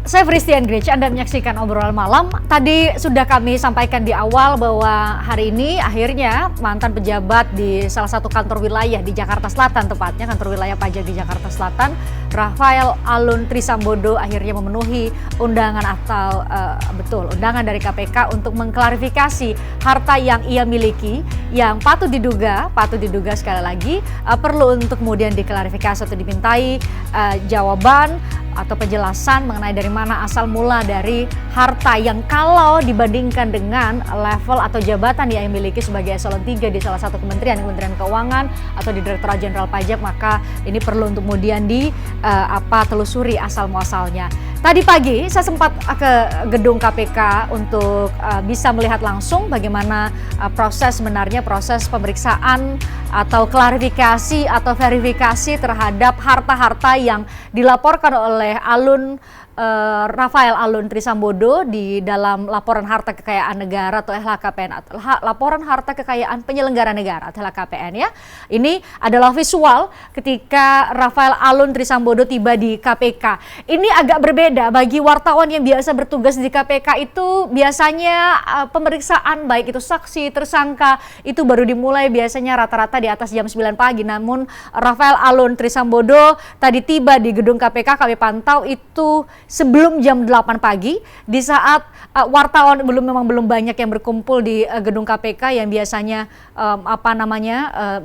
Saya Christian Grich, Anda menyaksikan obrolan malam. Tadi sudah kami sampaikan di awal bahwa hari ini akhirnya mantan pejabat di salah satu kantor wilayah di Jakarta Selatan, tepatnya kantor wilayah pajak di Jakarta Selatan, Rafael Alun Trisambodo akhirnya memenuhi undangan atau undangan dari KPK untuk mengklarifikasi harta yang ia miliki yang patut diduga sekali lagi perlu untuk kemudian diklarifikasi atau dimintai jawaban atau penjelasan mengenai dari mana asal mula dari harta yang kalau dibandingkan dengan level atau jabatan yang dimiliki sebagai eselon 3 di salah satu Kementerian Keuangan atau di Direktorat Jenderal Pajak, maka ini perlu untuk kemudian telusuri asal muasalnya. Tadi pagi saya sempat ke gedung KPK untuk bisa melihat langsung bagaimana proses pemeriksaan atau klarifikasi atau verifikasi terhadap harta-harta yang dilaporkan oleh Rafael Alun Trisambodo di dalam laporan harta kekayaan negara atau LHKPN, laporan harta kekayaan penyelenggara negara atau LHKPN ya. Ini adalah visual ketika Rafael Alun Trisambodo tiba di KPK. Ini agak berbeda bagi wartawan yang biasa bertugas di KPK. Itu biasanya pemeriksaan baik itu saksi, tersangka itu baru dimulai biasanya rata-rata di atas jam 9 pagi. Namun Rafael Alun Trisambodo tadi tiba di gedung KPK, kami pantau itu sebelum jam 8 pagi, di saat wartawan belum banyak yang berkumpul di gedung KPK yang biasanya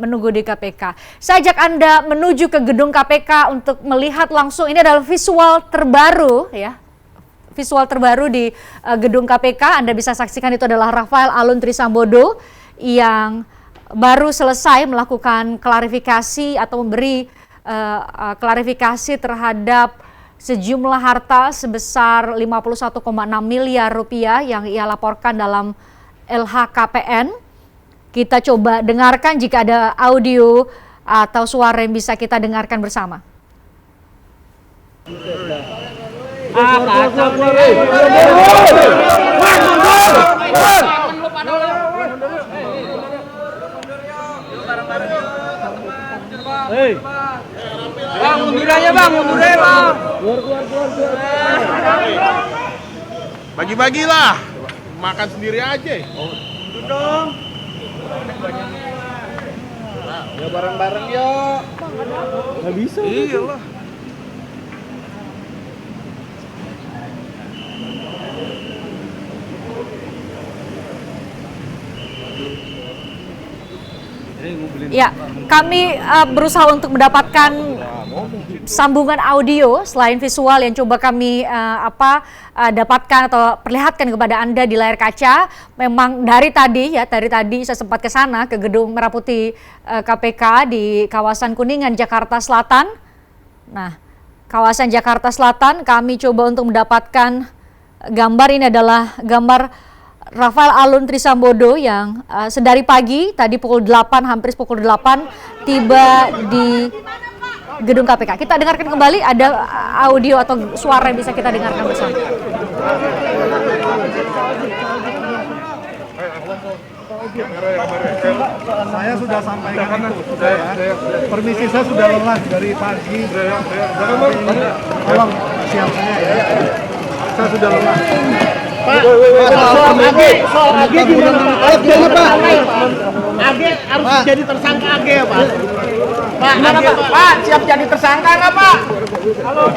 menunggu di KPK. Saya ajak Anda menuju ke gedung KPK untuk melihat langsung. Ini adalah visual terbaru ya. Visual terbaru di gedung KPK. Anda bisa saksikan itu adalah Rafael Alun Trisambodo yang baru selesai melakukan klarifikasi atau memberi klarifikasi terhadap sejumlah harta sebesar 51,6 miliar rupiah yang ia laporkan dalam LHKPN. Kita coba dengarkan jika ada audio atau suara yang bisa kita dengarkan bersama. Bang, mundur aja bang. Bagi-bagilah, makan sendiri aja. Itu dong. Ya bareng-bareng yuk. Nggak bisa. Iya lah. Ya, kami berusaha untuk mendapatkan sambungan audio selain visual yang coba kami dapatkan atau perlihatkan kepada Anda di layar kaca. Memang dari tadi saya sempat ke sana ke gedung Merah Putih KPK di kawasan Kuningan, Jakarta Selatan. Nah, kawasan Jakarta Selatan kami coba untuk mendapatkan gambar. Ini adalah gambar Rafael Alun Trisambodo yang sedari pagi tadi pukul 8, hampir pukul 8 tiba di gedung KPK. Kita dengarkan kembali, ada audio atau suara yang bisa kita dengarkan bersama. Saya sudah sampaikan itu, permisi, saya sudah lelah dari pagi. Tolong siap saya ya. Saya sudah lelah. Pak, soal AG gimana Pak? AG harus jadi tersangka AG ya Pak? Pak, siap jadi tersangka nggak Pak? Halo.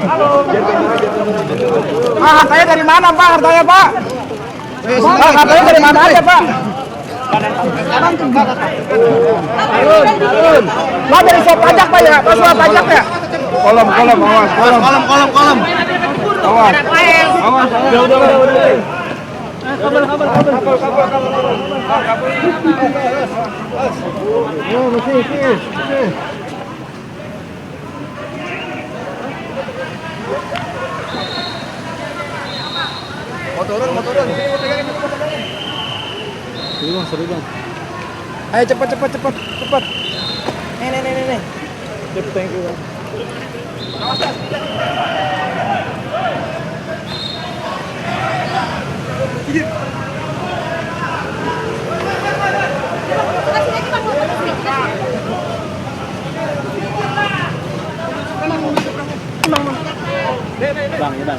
Hartanya dari mana Pak? Hartanya Pak? Hartanya dari mana aja Pak? Pak dari soal pajak Pak ya? Pak soal pajak ya? Kolom, awas. Kolom. Awas. Udah. Kabel. Oh, masih. Mau turun. Seru bang. Ayo cepat. Nih. Thank you bang. Bang, Pak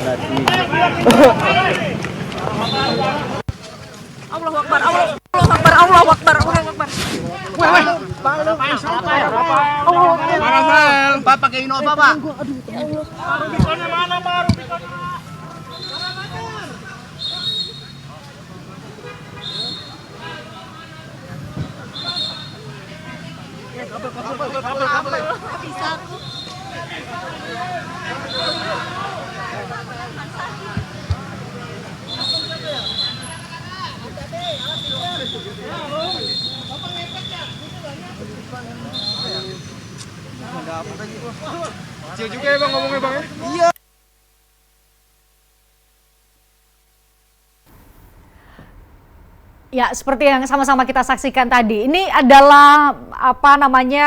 pakai Innova, Pak. Kecil juga ya bang ngomongnya bang ya? Ya, seperti yang sama-sama kita saksikan tadi, ini adalah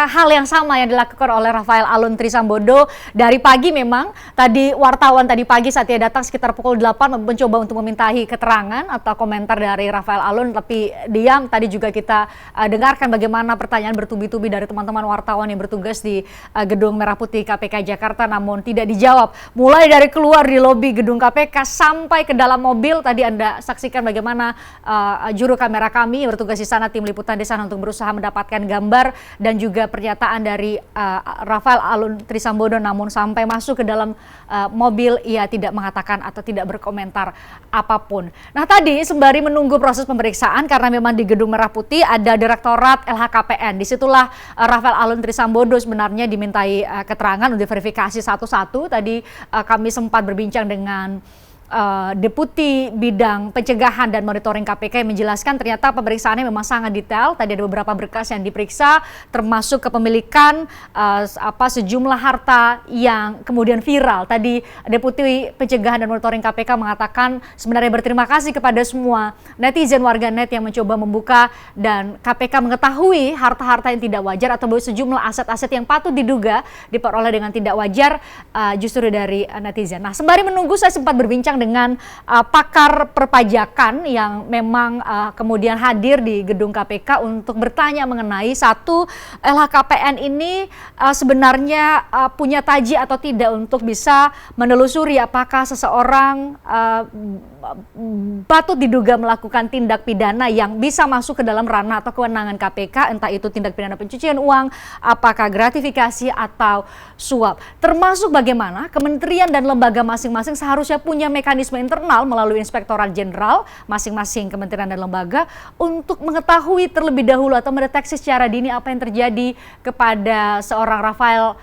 hal yang sama yang dilakukan oleh Rafael Alun Trisambodo dari pagi. Memang tadi wartawan tadi pagi saat dia datang sekitar pukul 8 mencoba untuk memintai keterangan atau komentar dari Rafael Alun, tapi diam. Tadi juga kita dengarkan bagaimana pertanyaan bertubi-tubi dari teman-teman wartawan yang bertugas di Gedung Merah Putih KPK Jakarta, namun tidak dijawab. Mulai dari keluar di lobi gedung KPK sampai ke dalam mobil, tadi Anda saksikan bagaimana juru kamera kami bertugas di sana, tim liputan di sana untuk berusaha mendapatkan gambar dan juga pernyataan dari Rafael Alun Trisambodo, namun sampai masuk ke dalam mobil ia tidak mengatakan atau tidak berkomentar apapun. Nah, tadi sembari menunggu proses pemeriksaan, karena memang di Gedung Merah Putih ada Direktorat LHKPN, disitulah Rafael Alun Trisambodo sebenarnya dimintai keterangan untuk verifikasi satu-satu. Tadi kami sempat berbincang dengan Deputi Bidang Pencegahan dan Monitoring KPK yang menjelaskan ternyata pemeriksaannya memang sangat detail. Tadi ada beberapa berkas yang diperiksa, termasuk kepemilikan sejumlah harta yang kemudian viral. Tadi Deputi Pencegahan dan Monitoring KPK mengatakan sebenarnya berterima kasih kepada semua netizen warganet yang mencoba membuka dan KPK mengetahui harta-harta yang tidak wajar atau sejumlah aset-aset yang patut diduga diperoleh dengan tidak wajar justru dari netizen. Nah, sembari menunggu saya sempat berbincang dengan pakar perpajakan yang memang kemudian hadir di gedung KPK untuk bertanya mengenai satu, LHKPN ini sebenarnya punya taji atau tidak untuk bisa menelusuri apakah seseorang patut diduga melakukan tindak pidana yang bisa masuk ke dalam ranah atau kewenangan KPK, entah itu tindak pidana pencucian uang, apakah gratifikasi atau suap. Termasuk bagaimana kementerian dan lembaga masing-masing seharusnya punya mekanisme internal melalui Inspektorat Jenderal masing-masing kementerian dan lembaga untuk mengetahui terlebih dahulu atau mendeteksi secara dini apa yang terjadi kepada seorang Rafael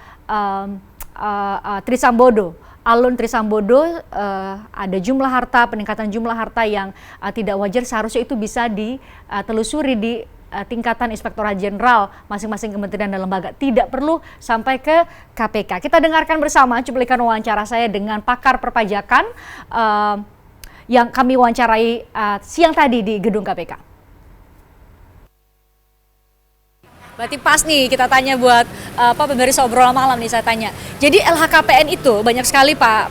Alun Trisambodo. Ada jumlah harta, peningkatan jumlah harta yang tidak wajar, seharusnya itu bisa ditelusuri di tingkatan Inspektorat Jenderal masing-masing kementerian dan lembaga, tidak perlu sampai ke KPK. Kita dengarkan bersama cuplikan wawancara saya dengan pakar perpajakan yang kami wawancarai siang tadi di gedung KPK. Berarti pas nih kita tanya buat pemirsa obrolan malam nih, saya tanya. Jadi LHKPN itu banyak sekali Pak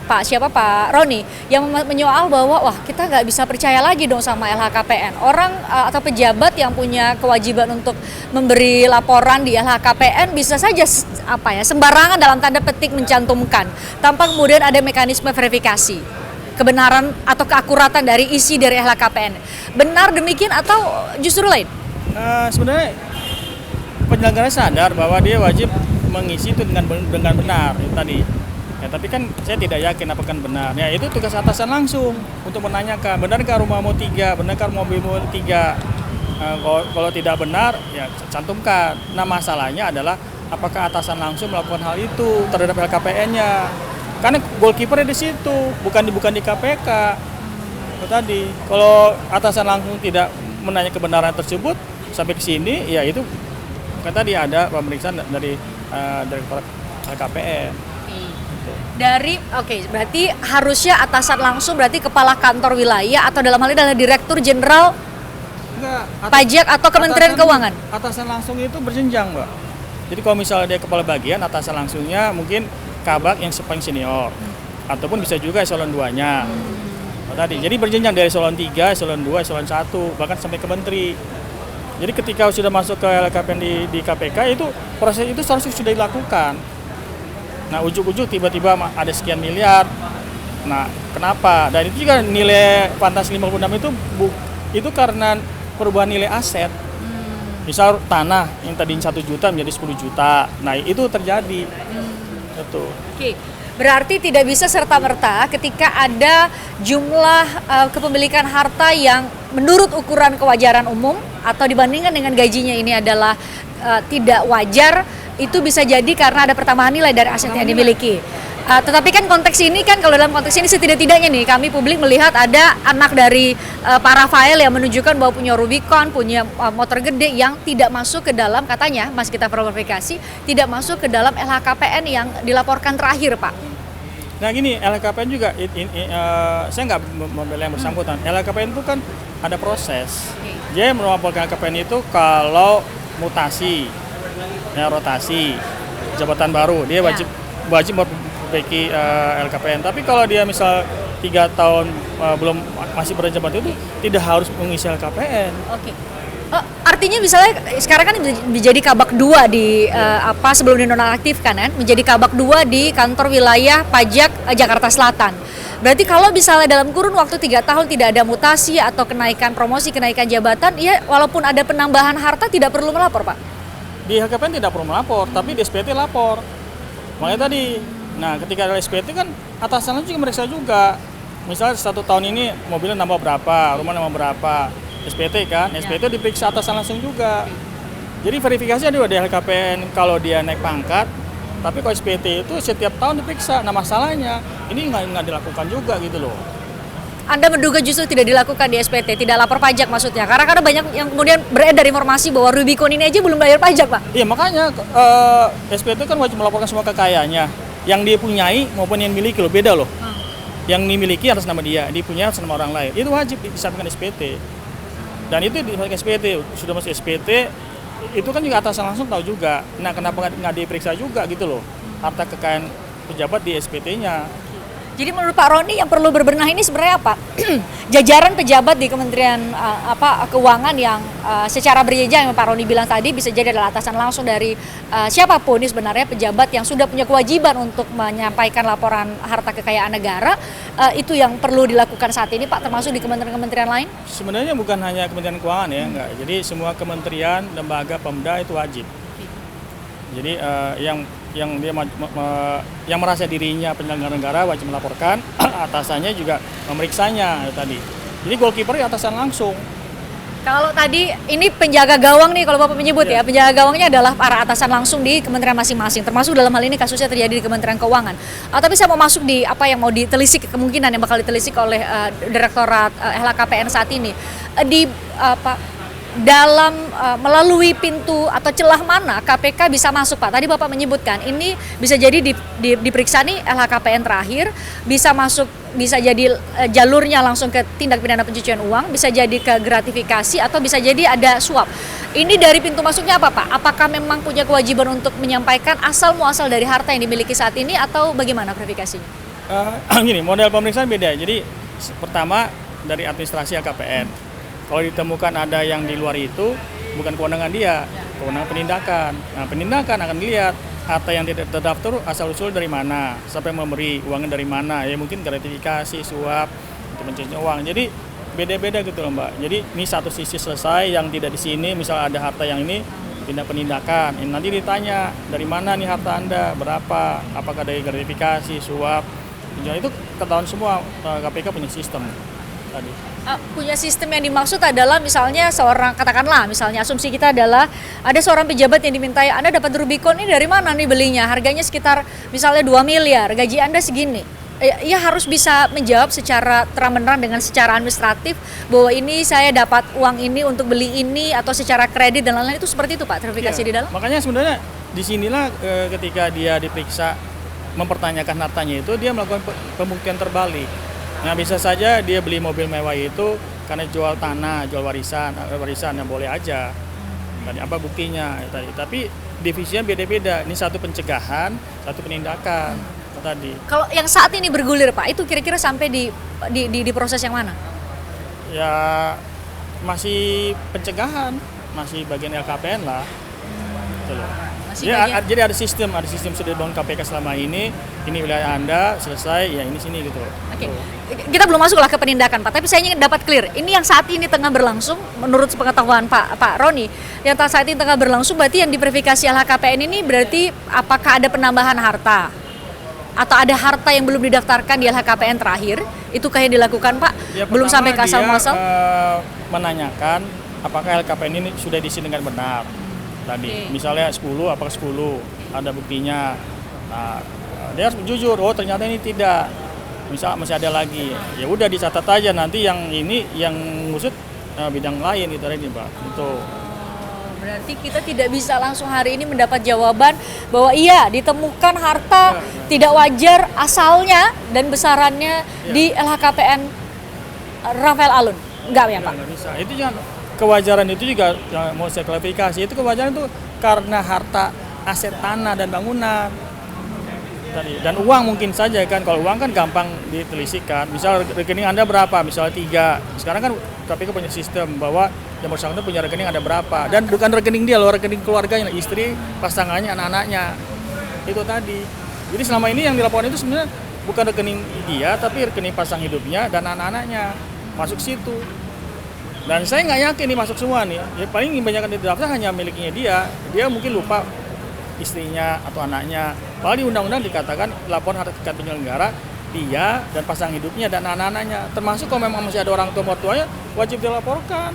Roni yang menyoal bahwa wah, kita nggak bisa percaya lagi dong sama LHKPN. Orang atau pejabat yang punya kewajiban untuk memberi laporan di LHKPN bisa saja sembarangan dalam tanda petik mencantumkan tanpa kemudian ada mekanisme verifikasi kebenaran atau keakuratan dari isi dari LHKPN. Benar demikian atau justru lain? Sebenarnya penyelenggara sadar bahwa dia wajib mengisi itu dengan benar itu tadi. Ya, tapi kan saya tidak yakin apakah benar. Ya, itu tugas atasan langsung untuk menanyakan, benarkah rumahmu 3, benarkah mobilmu 3. Kalau tidak benar, ya cantumkan. Nah, masalahnya adalah apakah atasan langsung melakukan hal itu terhadap LKPN-nya. Karena goalkeeper di situ, bukan di KPK. Itu tadi. Kalau atasan langsung tidak menanya kebenaran tersebut sampai ke sini, ya itu kan tadi ada pemeriksaan dari Direktorat LHKPN. Berarti harusnya atasan langsung berarti kepala kantor wilayah atau dalam hal ini adalah Direktur Jenderal Pajak atau Kementerian Keuangan. Atasan langsung itu berjenjang, Mbak. Jadi kalau misalnya dia kepala bagian, atasan langsungnya mungkin kabak yang paling senior, ataupun bisa juga eselon 2-nya. Tadi, jadi berjenjang dari eselon 3, eselon 2, eselon 1, bahkan sampai ke menteri. Jadi ketika sudah masuk ke LHKPN di KPK, itu proses itu seharusnya sudah dilakukan. Nah, ujuk-ujuk tiba-tiba ada sekian miliar. Nah, kenapa? Dan itu juga nilai fantasi 56 itu karena perubahan nilai aset. Misal tanah yang tadi 1 juta menjadi 10 juta. Nah, itu terjadi. Itu. Oke. Berarti tidak bisa serta-merta ketika ada jumlah kepemilikan harta yang menurut ukuran kewajaran umum atau dibandingkan dengan gajinya ini adalah tidak wajar, itu bisa jadi karena ada pertambahan nilai dari aset yang dimiliki. Tetapi kan konteks ini kan, kalau dalam konteks ini setidak-tidaknya nih kami publik melihat ada anak dari Pak Rafael yang menunjukkan bahwa punya Rubicon, punya motor gede yang tidak masuk ke dalam, katanya Mas kita verifikasi, tidak masuk ke dalam LHKPN yang dilaporkan terakhir, Pak. Nah gini, LHKPN juga, saya nggak membela yang bersangkutan. LHKPN itu kan ada proses. Dia melaporkan LHKPN itu kalau mutasi, ya, rotasi, jabatan baru, dia wajib memperbaiki LHKPN. Tapi kalau dia misal 3 tahun masih berjabat itu tidak harus mengisi LHKPN. Oke. Artinya misalnya sekarang kan menjadi kabak 2 di sebelum dinonaktifkan kan, menjadi kabak 2 di kantor wilayah pajak Jakarta Selatan. Berarti kalau misalnya dalam kurun waktu 3 tahun tidak ada mutasi atau kenaikan promosi, kenaikan jabatan, ya walaupun ada penambahan harta tidak perlu melapor, Pak? Di LHKPN tidak perlu melapor, tapi di SPT lapor. Makanya tadi, nah ketika ada SPT kan atasannya juga meriksa juga. Misalnya 1 tahun ini mobilnya nambah berapa, rumah nambah berapa. SPT kan, SPT diperiksa atasan langsung juga. Jadi verifikasi ada di LHKPN kalau dia naik pangkat, tapi kalau SPT itu setiap tahun diperiksa. Nah masalahnya ini nggak dilakukan juga gitu loh. Anda menduga justru tidak dilakukan di SPT, tidak lapor pajak maksudnya? Karena banyak yang kemudian beredar informasi bahwa Rubicon ini aja belum bayar pajak, Pak. Iya makanya SPT kan wajib melaporkan semua kekayaannya, yang dia punyai maupun yang miliki loh, beda loh. Yang dimiliki atas nama dia, dipunyai atas nama orang lain, itu wajib disampaikan SPT. Dan itu di SPT, sudah masuk SPT, itu kan juga atasan langsung tahu juga. Nah kenapa nggak diperiksa juga gitu loh, harta kekayaan pejabat di SPT-nya. Jadi menurut Pak Roni yang perlu berbenah ini sebenarnya apa? Jajaran pejabat di Kementerian Keuangan yang secara berjenjang yang Pak Roni bilang tadi bisa jadi adalah atasan langsung dari siapapun ini sebenarnya pejabat yang sudah punya kewajiban untuk menyampaikan laporan harta kekayaan negara, itu yang perlu dilakukan saat ini, Pak, termasuk di kementerian-kementerian lain? Sebenarnya bukan hanya Kementerian Keuangan ya, enggak. Jadi semua kementerian, lembaga, Pemda itu wajib. Jadi yang merasa dirinya penyelenggara negara wajib melaporkan, atasannya juga memeriksanya tadi. Jadi goalkeeper ya atasan langsung. Kalau tadi ini penjaga gawang nih kalau Bapak menyebut ya, penjaga gawangnya adalah para atasan langsung di kementerian masing-masing, termasuk dalam hal ini kasusnya terjadi di Kementerian Keuangan. Tapi saya mau masuk di apa yang mau ditelisik, kemungkinan yang bakal ditelisik oleh Direktorat LHKPN saat ini. Dalam melalui pintu atau celah mana KPK bisa masuk, Pak? Tadi Bapak menyebutkan ini bisa jadi diperiksa nih LHKPN terakhir, bisa masuk, bisa jadi jalurnya langsung ke tindak pidana pencucian uang, bisa jadi ke gratifikasi, atau bisa jadi ada suap. Ini dari pintu masuknya apa, Pak? Apakah memang punya kewajiban untuk menyampaikan asal muasal dari harta yang dimiliki saat ini atau bagaimana verifikasinya? Gini, model pemeriksaan beda. Jadi pertama dari administrasi LHKPN. Kalau ditemukan ada yang di luar itu, bukan kewenangan dia, kewenangan penindakan. Nah, penindakan akan dilihat harta yang tidak terdaftar asal-usul dari mana, siapa yang memberi, uangnya dari mana, ya mungkin gratifikasi, suap, untuk pencucian uang. Jadi beda-beda gitu loh, Mbak. Jadi ini satu sisi selesai, yang tidak di sini, misal ada harta yang ini, tindak penindakan. Ini nanti ditanya, dari mana nih harta Anda, berapa, apakah dari gratifikasi, suap. Itu ketahuan semua, KPK punya sistem tadi. Punya sistem yang dimaksud adalah misalnya seorang, katakanlah misalnya asumsi kita adalah ada seorang pejabat yang dimintai, Anda dapat Rubicon ini dari mana nih belinya, harganya sekitar misalnya 2 miliar, gaji Anda segini. Ya harus bisa menjawab secara terang-benerang dengan secara administratif bahwa ini saya dapat uang ini untuk beli ini, atau secara kredit dan lain-lain. Itu seperti itu, Pak, verifikasi di dalam? Makanya sebenarnya disinilah ketika dia diperiksa mempertanyakan hartanya itu, dia melakukan pembuktian terbalik. Nah bisa saja dia beli mobil mewah itu karena jual tanah, jual warisan yang boleh aja. Tadi apa buktinya tadi. Tapi divisinya beda-beda. Ini satu pencegahan, satu penindakan tadi. Kalau yang saat ini bergulir, Pak, itu kira-kira sampai di proses yang mana? Ya masih pencegahan, masih bagian LHKPN lah. Gitu loh. Masih Ya, bagian- jadi ada sistem sudah dibangun KPK selama ini wilayah Anda selesai, ya ini sini gitu. Oke, kita belum masuk lah ke penindakan Pak, tapi saya ingin dapat clear. Ini yang saat ini tengah berlangsung, menurut sepengetahuan Pak Roni, yang saat ini tengah berlangsung berarti yang diverifikasi LHKPN ini berarti apakah ada penambahan harta? Atau ada harta yang belum didaftarkan di LHKPN terakhir? Itukah yang dilakukan Pak? Ya, Belum sampai pertama kasal dia, muasal? Menanyakan apakah LKPN ini sudah diisi dengan benar. Tadi, misalnya 10, apakah 10 ada buktinya. Nah, dia harus jujur, oh ternyata ini tidak. Misal masih ada lagi, ya udah dicatat aja, nanti yang ini yang ngusut bidang lain gitu aja Pak. Itu. Berarti kita tidak bisa langsung hari ini mendapat jawaban bahwa iya ditemukan harta tidak wajar asalnya dan besarannya di LHKPN Rafael Alun. Enggak ya Pak? Nggak bisa. Itu jangan kewajaran itu juga yang mau saya klarifikasi. Itu kewajaran itu karena harta aset tanah dan bangunan. Tadi. Dan uang mungkin saja kan, kalau uang kan gampang ditelisik kan. Misal rekening Anda berapa, misalnya 3. Sekarang kan KPK punya sistem bahwa yang bersangkutan punya rekening ada berapa. Dan bukan rekening dia loh, rekening keluarganya, istri, pasangannya, anak-anaknya. Itu tadi. Jadi selama ini yang dilaporkan itu sebenarnya bukan rekening dia, tapi rekening pasang hidupnya dan anak-anaknya. Masuk situ. Dan saya nggak yakin ini masuk semua nih. Ya paling kebanyakan di daftar hanya miliknya dia. Dia mungkin lupa istrinya atau anaknya. Padahal di undang-undang dikatakan laporan harta kekayaan penyelenggara dia dan pasang hidupnya dan anak-anaknya. Termasuk kalau memang masih ada orang tua mertuanya wajib dilaporkan.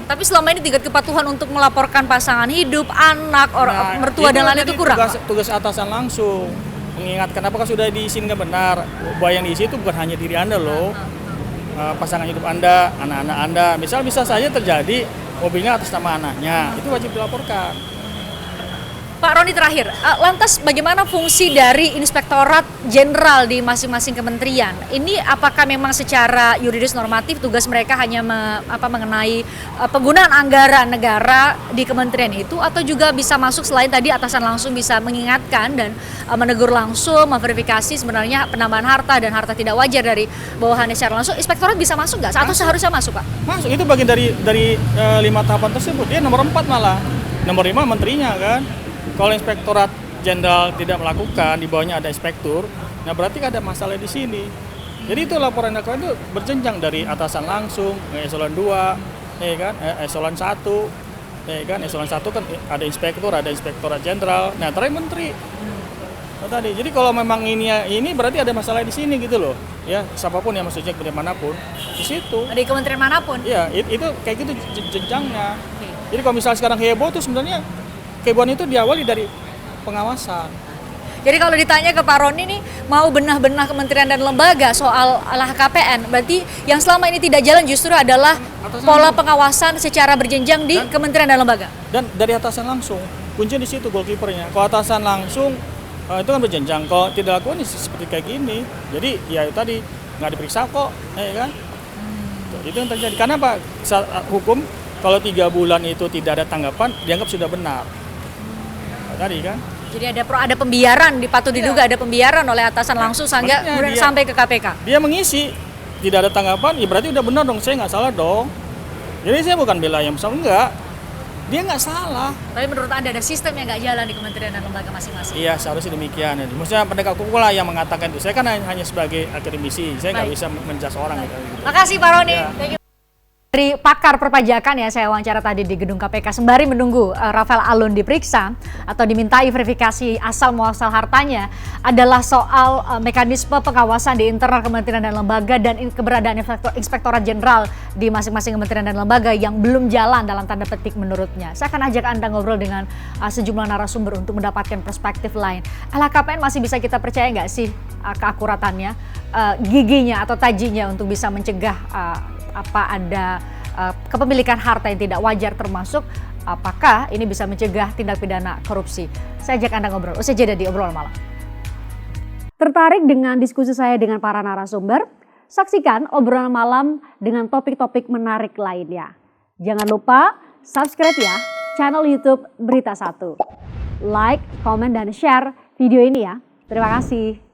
Tapi selama ini tingkat kepatuhan untuk melaporkan pasangan hidup, anak, mertua dan lain itu kurang. Tugas atasan langsung mengingatkan apakah sudah diisi dengan benar. Bahwa yang diisi itu bukan hanya diri Anda loh. Pasangan hidup Anda, anak-anak Anda. Misal bisa saja terjadi mobilnya atas nama anaknya, itu wajib dilaporkan. Pak Roni terakhir, lantas bagaimana fungsi dari Inspektorat Jenderal di masing-masing kementerian? Ini apakah memang secara yuridis normatif tugas mereka hanya mengenai penggunaan anggaran negara di kementerian itu, atau juga bisa masuk selain tadi atasan langsung bisa mengingatkan dan menegur langsung, memverifikasi sebenarnya penambahan harta dan harta tidak wajar dari bawahannya secara langsung, Inspektorat bisa masuk nggak? Atau seharusnya masuk Pak? Masuk, itu bagian dari 5 tahapan tersebut. Dia nomor 4 malah, nomor 5 menterinya kan. Kalau Inspektorat Jenderal tidak melakukan, di bawahnya ada inspektur, nah berarti ada masalah di sini. Jadi itu laporan itu berjenjang dari atasan langsung, eselon 2, kan, eselon 1, kan, eselon 1 kan ada inspektur, ada Inspektorat Jenderal, nah terakhir menteri. Nah, tadi. Jadi kalau memang ini berarti ada masalah di sini gitu loh. Ya, siapapun yang maksudnya kementerian manapun, di situ. Di kementerian manapun? Iya, itu kayak gitu jenjangnya. Jadi kalau misalnya sekarang heboh tuh sebenarnya kehebohan itu diawali dari pengawasan. Jadi kalau ditanya ke Pak Roni nih, mau benah-benah kementerian dan lembaga soal LHKPN, berarti yang selama ini tidak jalan justru adalah pola pengawasan secara berjenjang di kementerian dan lembaga. Dan dari atasan langsung, kuncinya di situ goalkeepernya. Kalau atasan langsung itu kan berjenjang, kalau tidak lakukan seperti kayak gini. Jadi ya tadi nggak diperiksa kok, kan? Itu yang terjadi. Karena Pak, hukum kalau 3 bulan itu tidak ada tanggapan, dianggap sudah benar. Tadi kan. Jadi ada pembiaran, patut diduga ada pembiaran oleh atasan langsung sehingga kemudian sampai ke KPK. Dia mengisi, tidak ada tanggapan, ya berarti udah benar dong, saya nggak salah dong. Jadi saya bukan bela yang salah, enggak. Dia nggak salah. Tapi menurut Anda ada sistem yang nggak jalan di kementerian dan lembaga masing-masing? Iya, seharusnya demikian. Maksudnya penegak hukum lah yang mengatakan itu. Saya kan hanya sebagai akademisi, saya nggak bisa menjudge orang gitu. Makasih Pak Roni. Ya. Thank you. Dari pakar perpajakan ya, saya wawancara tadi di gedung KPK sembari menunggu Rafael Alun diperiksa atau dimintai verifikasi asal muasal hartanya adalah soal mekanisme pengawasan di internal kementerian dan lembaga dan keberadaan Inspektorat Jenderal di masing-masing kementerian dan lembaga yang belum jalan dalam tanda petik menurutnya. Saya akan ajak Anda ngobrol dengan sejumlah narasumber untuk mendapatkan perspektif lain. LHKPN masih bisa kita percaya nggak sih keakuratannya, giginya atau tajinya untuk bisa mencegah ada kepemilikan harta yang tidak wajar, termasuk apakah ini bisa mencegah tindak pidana korupsi. Saya ajak Anda ngobrol, usai jeda di Obrolan Malam. Tertarik dengan diskusi saya dengan para narasumber? Saksikan Obrolan Malam dengan topik-topik menarik lainnya. Jangan lupa subscribe ya channel YouTube Berita 1. Like, komen, dan share video ini ya. Terima kasih.